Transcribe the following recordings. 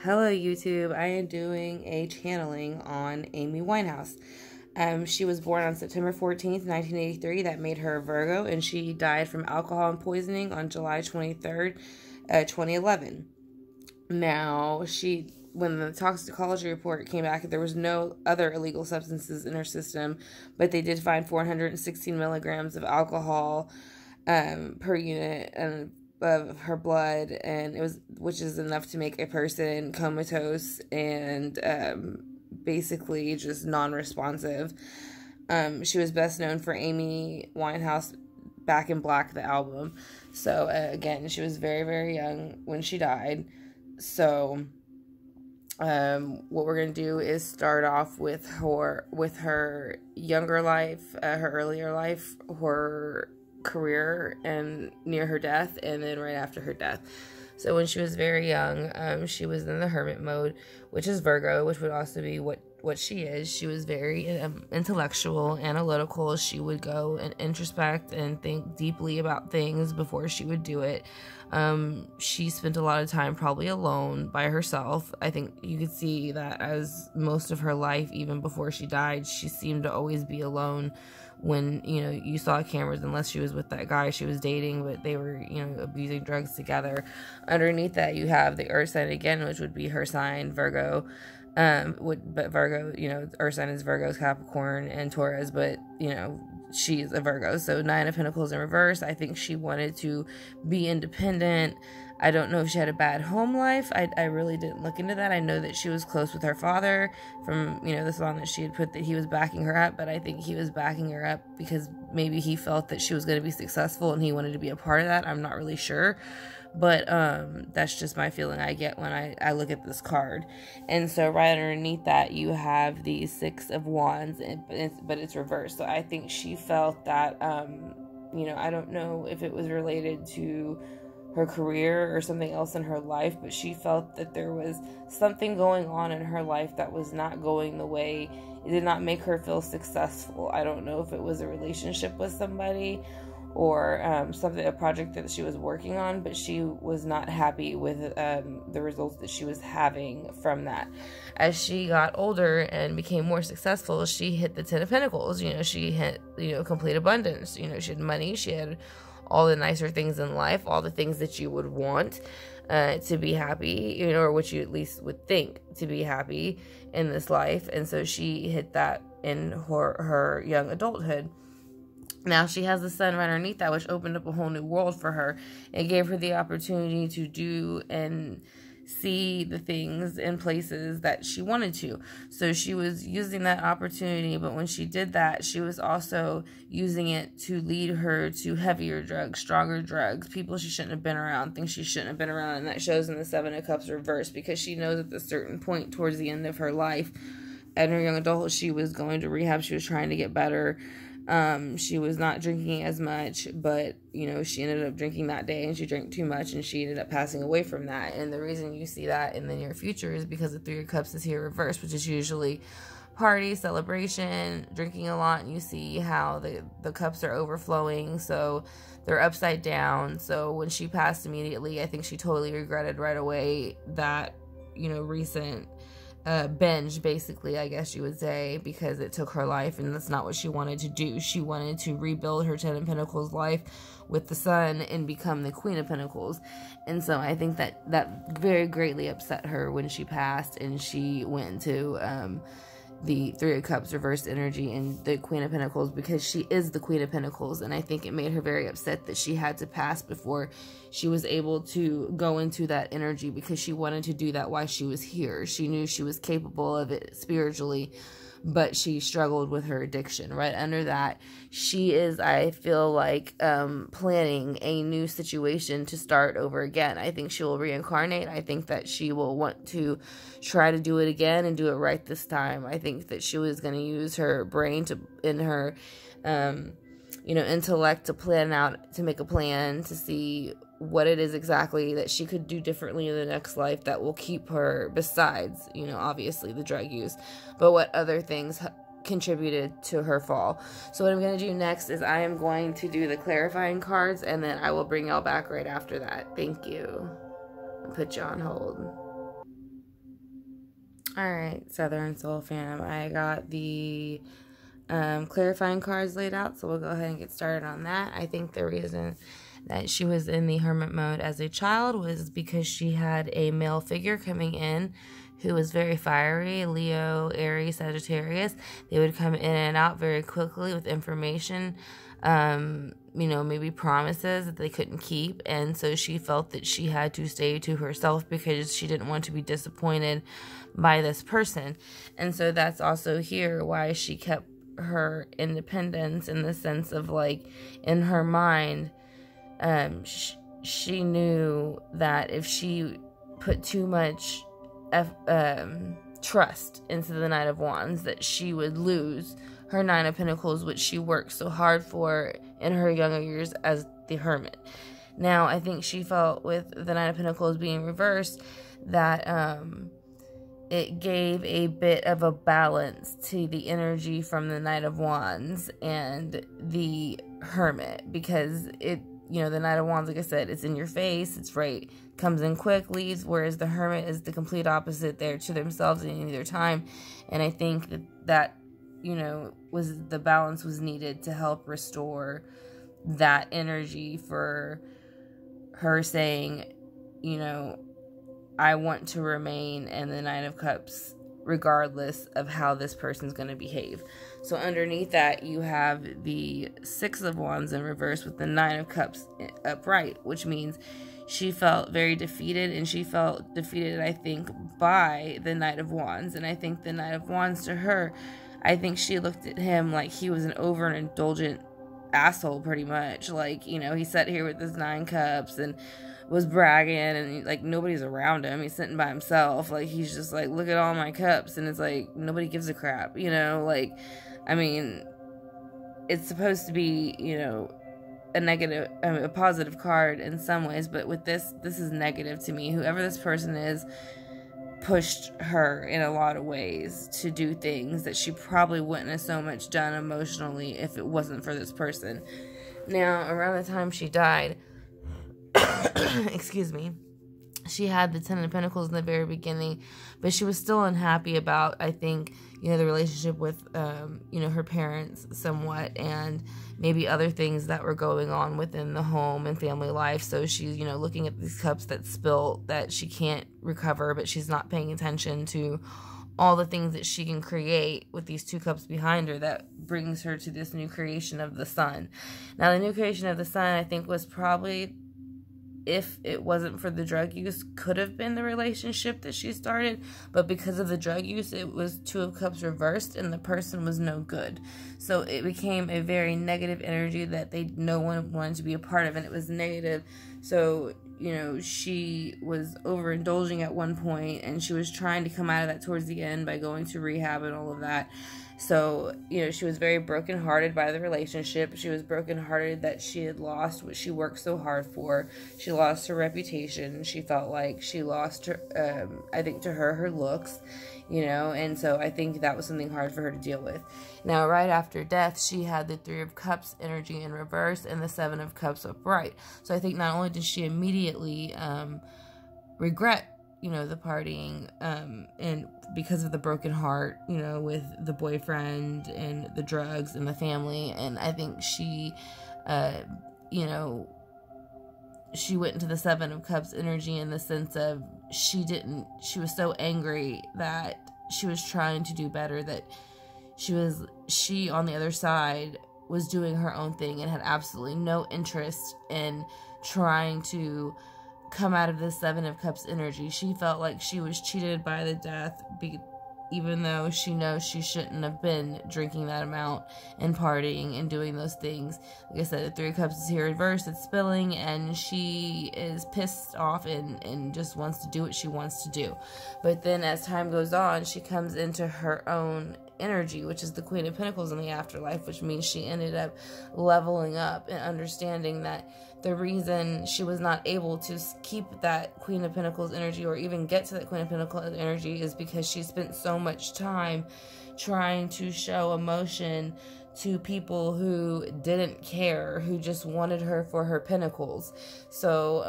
Hello YouTube, I am doing a channeling on Amy Winehouse. She was born on September 14th, 1983. That made her a Virgo, and she died from alcohol and poisoning on July 23rd, 2011. Now, when the toxicology report came back, there was no other illegal substances in her system, but they did find 416 milligrams of alcohol per unit of her blood, and which is enough to make a person comatose and basically just non-responsive. She was best known for Amy Winehouse Back in Black, the album. So again, she was very, very young when she died. So what we're going to do is start off with her younger life, her earlier life, her career, and near her death, and then right after her death. So when she was very young, she was in the hermit mode, which is Virgo, which would also be what she is. She was very intellectual, analytical. She would go and introspect and think deeply about things before she would do it. She spent a lot of time probably alone by herself. I think you could see that as most of her life, even before she died, she seemed to always be alone when, you saw cameras, unless she was with that guy she was dating, but they were, abusing drugs together. Underneath that, you have the earth sign again, which would be her sign, Virgo. But Virgo, earth sign is Virgo's Capricorn and Taurus, but, she's a Virgo. So 9 of Pentacles in reverse. I think she wanted to be independent. I don't know if she had a bad home life. I really didn't look into that. I know that she was close with her father from, the song that she had put that he was backing her up, but I think he was backing her up because maybe he felt that she was going to be successful and he wanted to be a part of that. I'm not really sure. But that's just my feeling I get when I look at this card. And so right underneath that, you have the 6 of Wands, but it's reversed. So I think she felt that, I don't know if it was related to her career or something else in her life, but she felt that there was something going on in her life that was not going the way. It did not make her feel successful. I don't know if it was a relationship with somebody or a project that she was working on, but she was not happy with the results that she was having from that. As she got older and became more successful, she hit the 10 of Pentacles. She hit, complete abundance. She had money, she had all the nicer things in life, all the things that you would want to be happy, or what you at least would think to be happy in this life. And so she hit that in her young adulthood. Now she has the sun right underneath that, which opened up a whole new world for her. It gave her the opportunity to do and see the things in places that she wanted to. So she was using that opportunity, but when she did that, she was also using it to lead her to heavier drugs, stronger drugs, people she shouldn't have been around, things she shouldn't have been around, and that shows in the 7 of Cups reversed, because she knows at a certain point towards the end of her life, in her young adulthood, she was going to rehab, she was trying to get better. She was not drinking as much, but, she ended up drinking that day, and she drank too much, and she ended up passing away from that. And the reason you see that in the near future is because the 3 of Cups is here reversed, which is usually party, celebration, drinking a lot, and you see how the cups are overflowing, so they're upside down. So when she passed immediately, I think she totally regretted right away that, recent binge, basically, I guess you would say, because it took her life, and that's not what she wanted to do. She wanted to rebuild her 10 of Pentacles life with the sun and become the Queen of Pentacles. And so I think that very greatly upset her when she passed, and she went into the 3 of Cups reversed energy and the Queen of Pentacles, because she is the Queen of Pentacles. And I think it made her very upset that she had to pass before she was able to go into that energy, because she wanted to do that while she was here. She knew she was capable of it spiritually, but she struggled with her addiction. Right under that, she is, I feel like, planning a new situation to start over again. I think she will reincarnate. I think that she will want to try to do it again and do it right this time. I think that she was going to use her brain in her intellect to make a plan to see what it is exactly that she could do differently in the next life that will keep her, besides, obviously the drug use, but what other things contributed to her fall. So what I'm going to do next is I am going to do the clarifying cards, and then I will bring y'all back right after that. Thank you. I'll put you on hold. Alright, Southern Soul fam. I got the clarifying cards laid out, so we'll go ahead and get started on that. I think the reason that she was in the hermit mode as a child was because she had a male figure coming in who was very fiery, Leo, Aries, Sagittarius. They would come in and out very quickly with information, maybe promises that they couldn't keep. And so she felt that she had to stay to herself because she didn't want to be disappointed by this person. And so that's also here why she kept her independence, in the sense of, like, in her mind, she knew that if she put too much trust into the Knight of Wands, that she would lose her Nine of Pentacles, which she worked so hard for in her younger years as the Hermit. Now, I think she felt with the Nine of Pentacles being reversed that it gave a bit of a balance to the energy from the Knight of Wands and the Hermit, because the Knight of Wands, like I said, it's in your face, it's right, comes in quick, leaves, whereas the Hermit is the complete opposite. They're to themselves in any other time. And I think that was the balance was needed to help restore that energy for her saying, I want to remain in the Nine of Cups regardless of how this person's going to behave. So underneath that, you have the Six of Wands in reverse with the Nine of Cups upright, which means she felt very defeated, and she felt defeated, I think, by the Knight of Wands. And I think the Knight of Wands, to her, I think she looked at him like he was an overindulgent asshole, pretty much. Like, he sat here with his 9 cups and was bragging, and like nobody's around him, he's sitting by himself, like he's just like, look at all my cups, and it's like nobody gives a crap, like, I mean, it's supposed to be a negative, a positive card in some ways, but with this is negative to me. Whoever this person is pushed her in a lot of ways to do things that she probably wouldn't have so much done emotionally if it wasn't for this person. Now, around the time she died, excuse me, she had the Ten of Pentacles in the very beginning, but she was still unhappy about, I think, the relationship with, her parents somewhat, and maybe other things that were going on within the home and family life. So she's, looking at these cups that spill that she can't recover, but she's not paying attention to all the things that she can create with these 2 cups behind her that brings her to this new creation of the Sun. Now, the new creation of the Sun, I think, was probably, if it wasn't for the drug use, could have been the relationship that she started, but because of the drug use, it was 2 of Cups reversed, and the person was no good. So it became a very negative energy that no one wanted to be a part of, and it was negative. So, she was overindulging at one point, and she was trying to come out of that towards the end by going to rehab and all of that. So, she was very brokenhearted by the relationship. She was brokenhearted that she had lost what she worked so hard for. She lost her reputation. She felt like she lost her, I think to her looks, and so I think that was something hard for her to deal with. Now, right after death, she had the 3 of Cups energy in reverse and the 7 of Cups upright. So I think not only did she immediately regret the partying, and because of the broken heart, with the boyfriend and the drugs and the family. And I think she, she went into the 7 of Cups energy in the sense of she was so angry that she was trying to do better, that she on the other side was doing her own thing and had absolutely no interest in trying to come out of the 7 of Cups energy. She felt like she was cheated by the death, even though she knows she shouldn't have been drinking that amount and partying and doing those things. Like I said, the 3 of Cups is here reversed, it's spilling, and she is pissed off and just wants to do what she wants to do. But then as time goes on, she comes into her own energy, which is the Queen of Pentacles in the afterlife, which means she ended up leveling up and understanding that the reason she was not able to keep that Queen of Pentacles energy or even get to that Queen of Pentacles energy is because she spent so much time trying to show emotion to people who didn't care, who just wanted her for her pentacles. So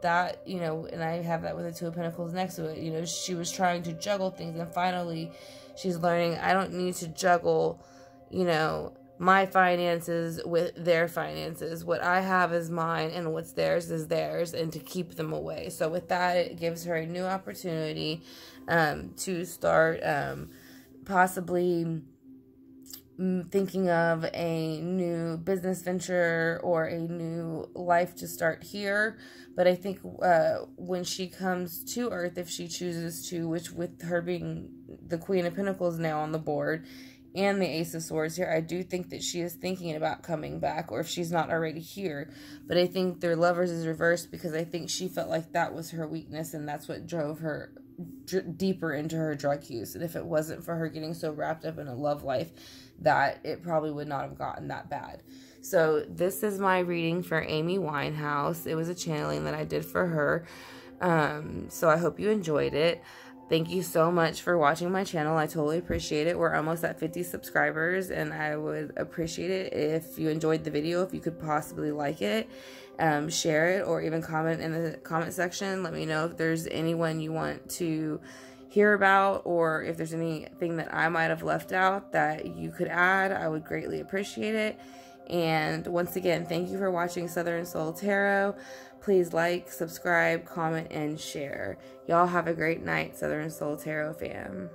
that, you know, and I have that with the Two of Pentacles next to it. You know, she was trying to juggle things, and finally she's learning, I don't need to juggle, you know, my finances with their finances. What I have is mine, and what's theirs is theirs, and to keep them away. So with that, it gives her a new opportunity to start possibly thinking of a new business venture or a new life to start here. But I think when she comes to Earth, if she chooses to, which with her being the Queen of Pentacles now on the board and the Ace of Swords here, I do think that she is thinking about coming back, or if she's not already here. But I think their lovers is reversed, because I think she felt like that was her weakness, and that's what drove her deeper into her drug use. And if it wasn't for her getting so wrapped up in a love life, that it probably would not have gotten that bad. So this is my reading for Amy Winehouse. It was a channeling that I did for her. So I hope you enjoyed it. Thank you so much for watching my channel. I totally appreciate it. We're almost at 50 subscribers, and I would appreciate it if you enjoyed the video, if you could possibly like it, share it, or even comment in the comment section. Let me know if there's anyone you want to hear about, or if there's anything that I might have left out that you could add. I would greatly appreciate it. And once again, thank you for watching Southern Soul Tarot. Please like, subscribe, comment, and share. Y'all have a great night, Southern Soul Tarot fam.